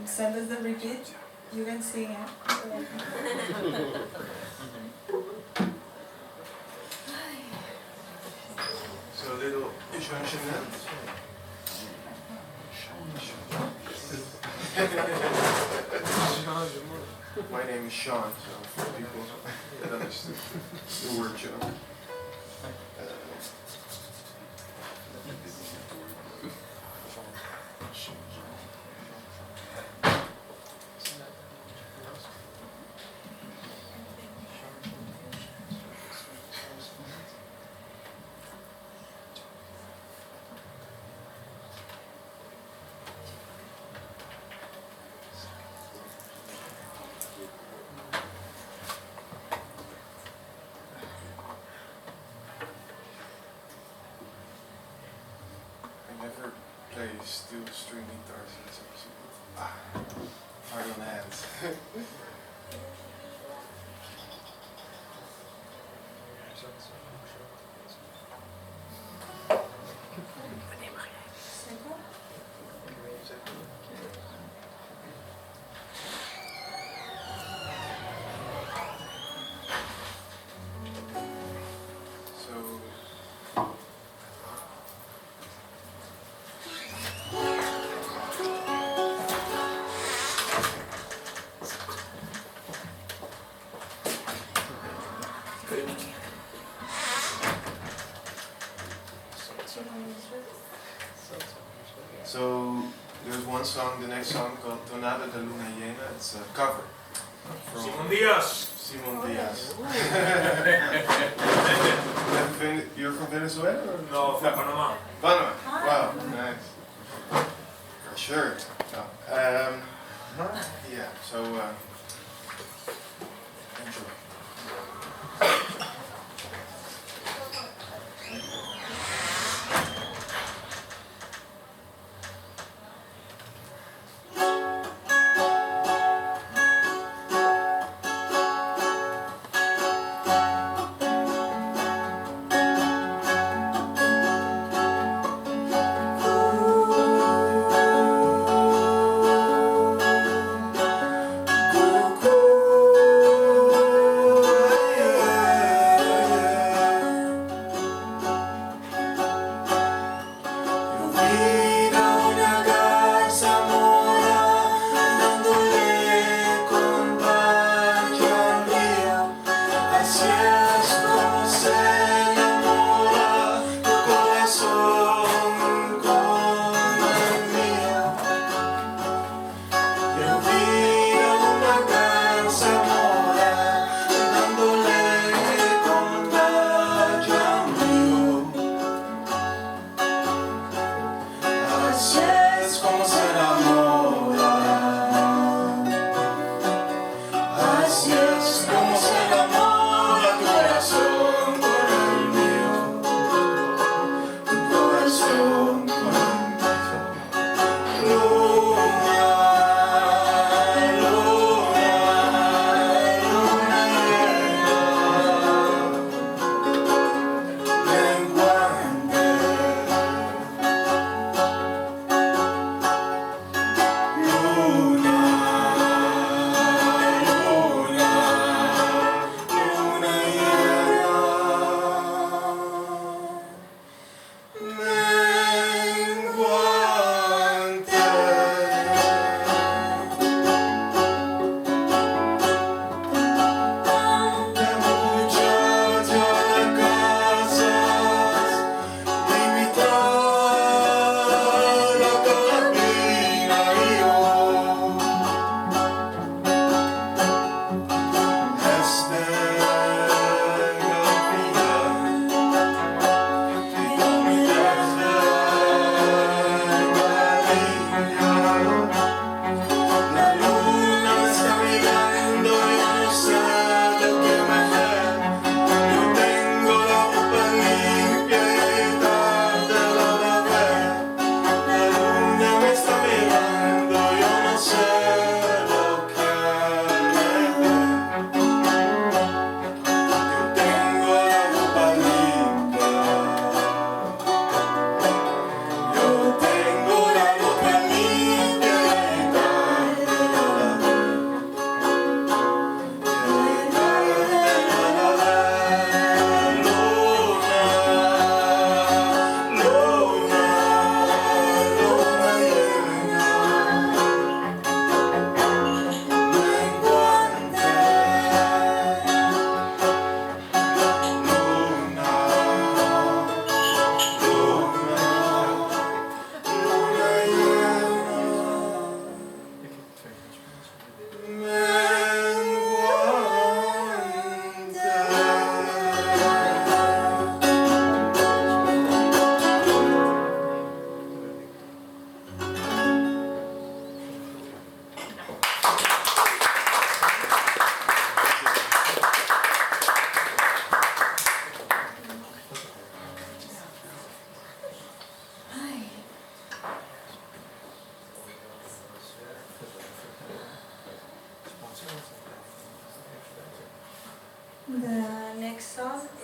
send us the repeat. You can sing it. So a little Jean Chanel. My name is Sean, so for people that understood the word Sean. I never play steel string guitars, it's hard on the hands. So there's one song, the next song called Tonada de Luna Llena. It's a cover from Simon Diaz. Simon Diaz. You're from Venezuela? Or? No, from Panama. Panama. Wow, nice. Sure. No. Yeah. So enjoy.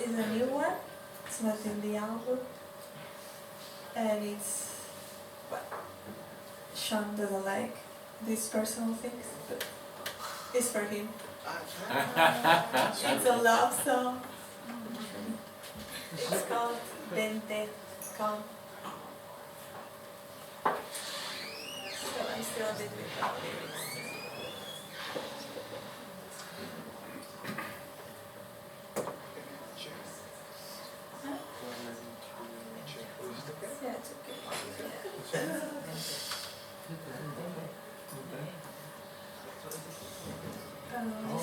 is a new one. It's not in the album, and it's what Sean doesn't like these personal things, but it's for him. It's a love song. It's called Vente Con. So I'm still a bit without lyrics. Yeah, it's okay.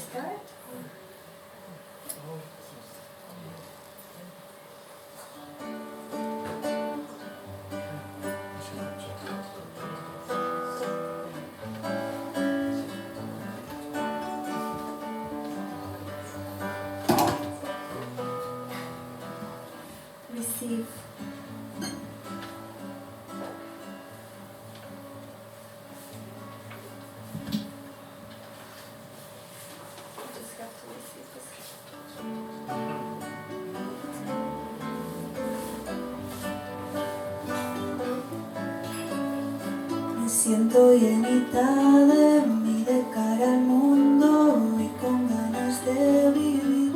Start? Receive. Just have to receive this. Me siento llenita de mí de cara al mundo y con ganas de vivir.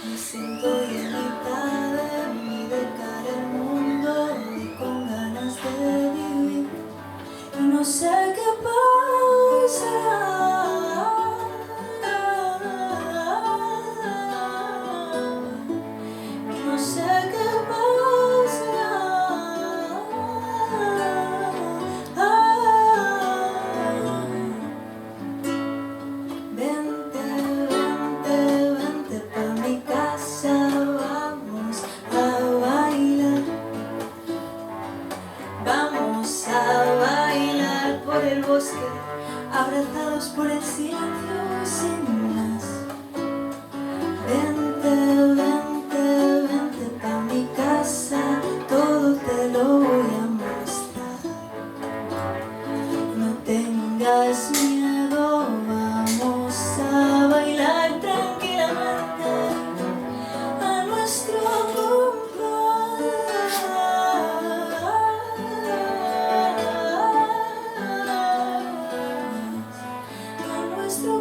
Me siento llenita de mí de cara al mundo y con ganas de vivir. Y no sé qué pasará. Y no sé qué pasará. Vente, vente, vente pa' mi casa, vamos a bailar. Vamos a bailar por el bosque, abrazados por el silencio sin más. Vente, vente, vente pa' mi casa, todo te lo voy a mostrar. No tengas miedo, vamos a bailar tranquilamente a nuestro compás, a nuestro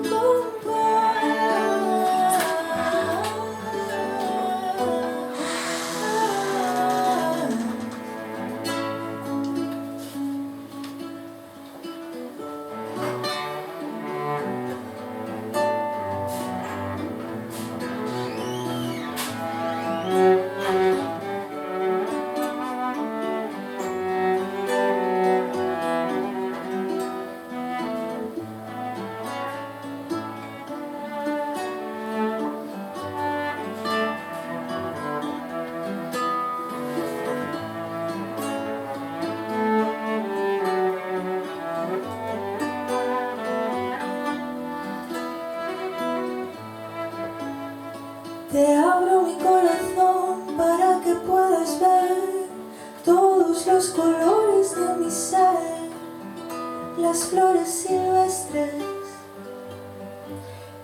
Te abro mi corazón para que puedas ver todos los colores de mi ser, las flores silvestres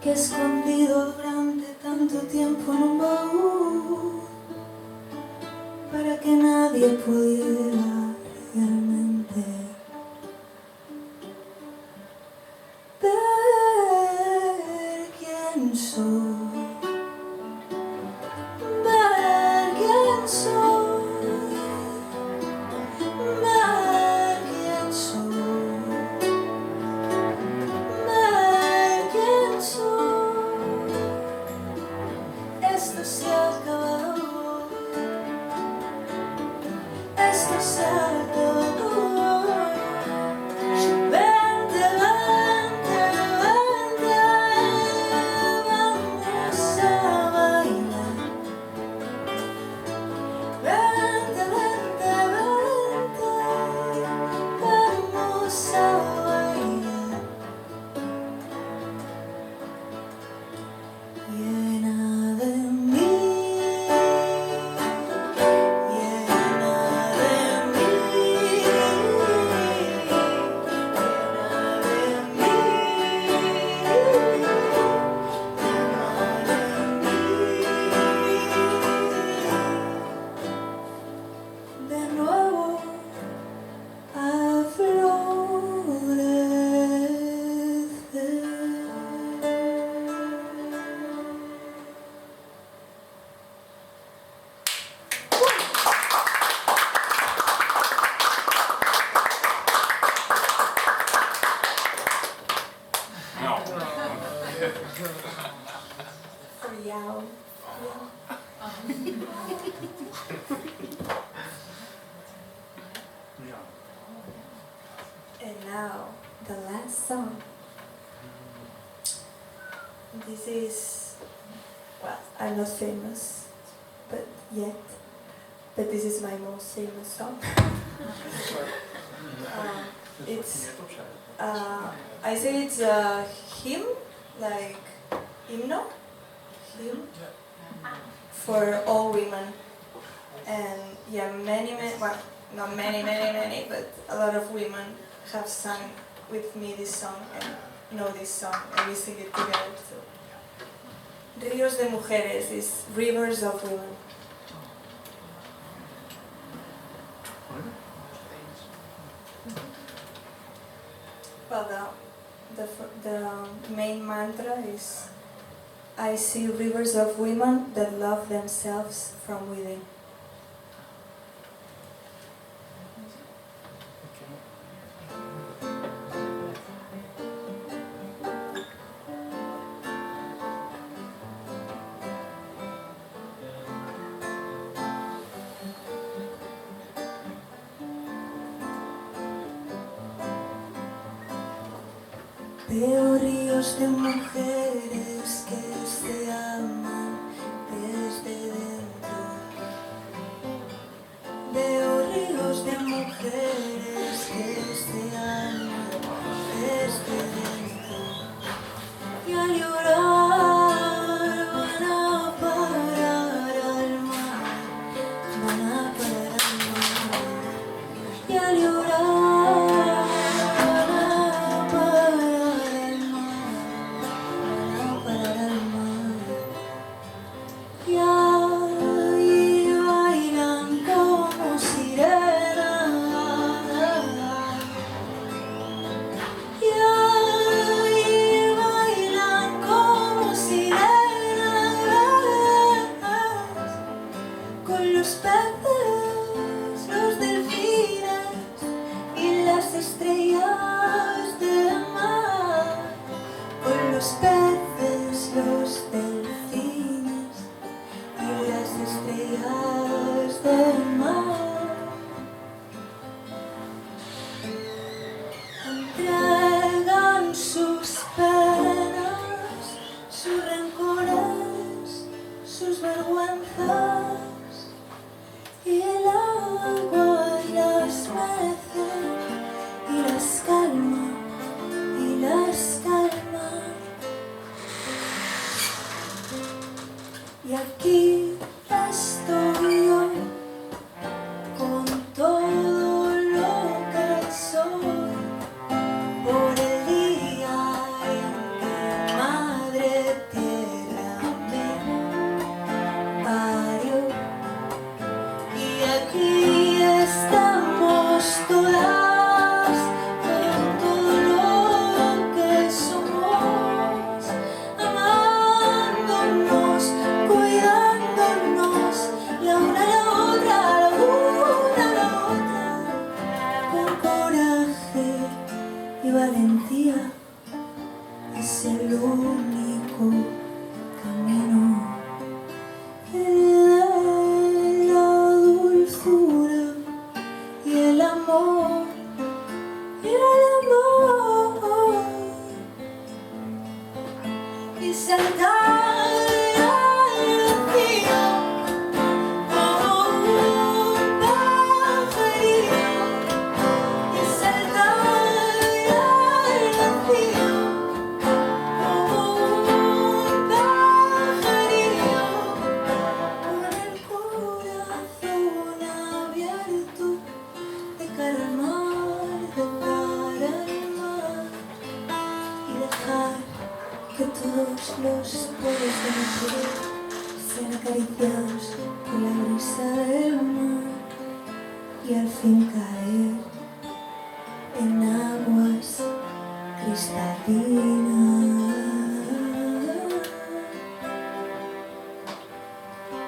que he escondido durante tanto tiempo en un baúl para que nadie pudiera realmente ver quién soy. Esto se For Yao. And now, the last song. This is, well, I'm not famous, but this is my most famous song. I say it's a hymn, like hymno, hymn for all women, and yeah, well, not many, but a lot of women have sung with me this song and know this song, and we sing it together too. Ríos de Mujeres is Rivers of Women. Well, the main mantra is, I see rivers of women that love themselves from within. Veo ríos de mujeres que se aman desde dentro. Veo ríos de mujeres que se aman desde dentro. Y al llorar van a parar al mar, van a parar al mar. Y al llorar Y aquí estoy yo, con todo lo que soy, por el día en que Madre Tierra me parió. Y aquí estamos todas, con todo lo que somos, amándonos, cuidándonos, la una a la otra, con coraje y valentía. Es el único camino, la dulzura y el amor, y saltar que todos los poros de mi piel sean acariciados por la brisa del mar y al fin caer en aguas cristalinas.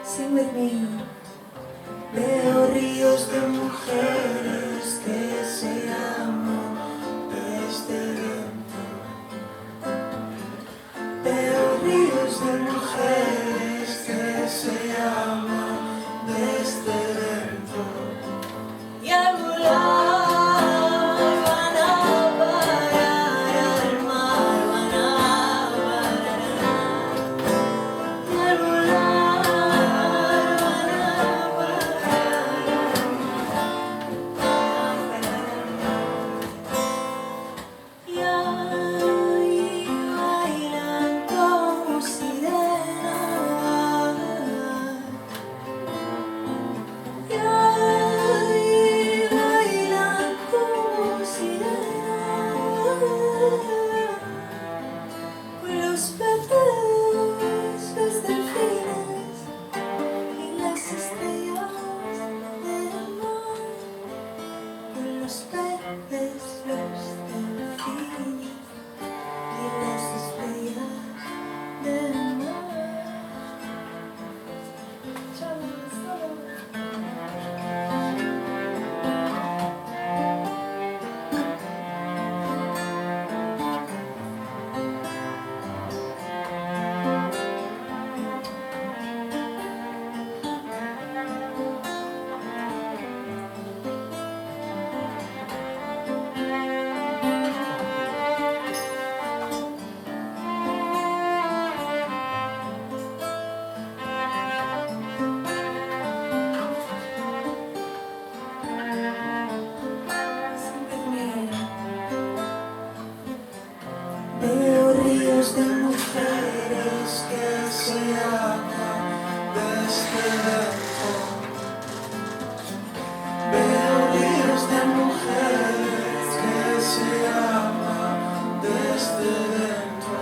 Sing with me. Veo ríos de mujeres que se aman desde dentro. Veo ríos de mujeres que se aman desde dentro. Veo ríos de mujeres que se aman desde dentro.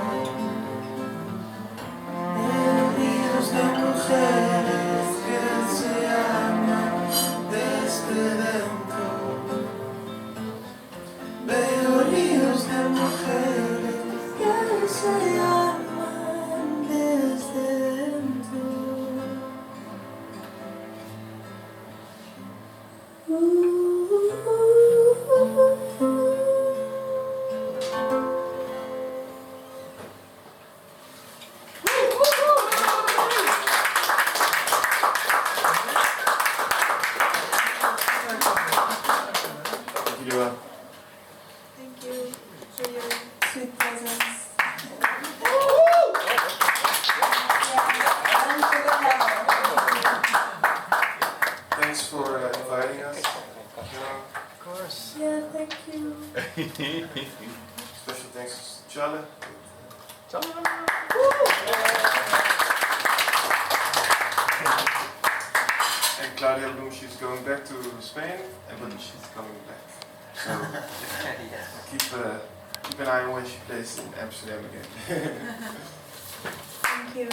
Veo ríos de mujeres que se aman desde dentro. Veo ríos de mujeres que se aman desde dentro. Thank you, Joelle. Thank you for your sweet presence. Thanks for inviting us. Of course. Yeah, thank you. Special thanks to Charlie. And Claudia Bloom, she's going back to Spain, but she's coming back. So keep an eye on when she plays in Amsterdam again. Thank you.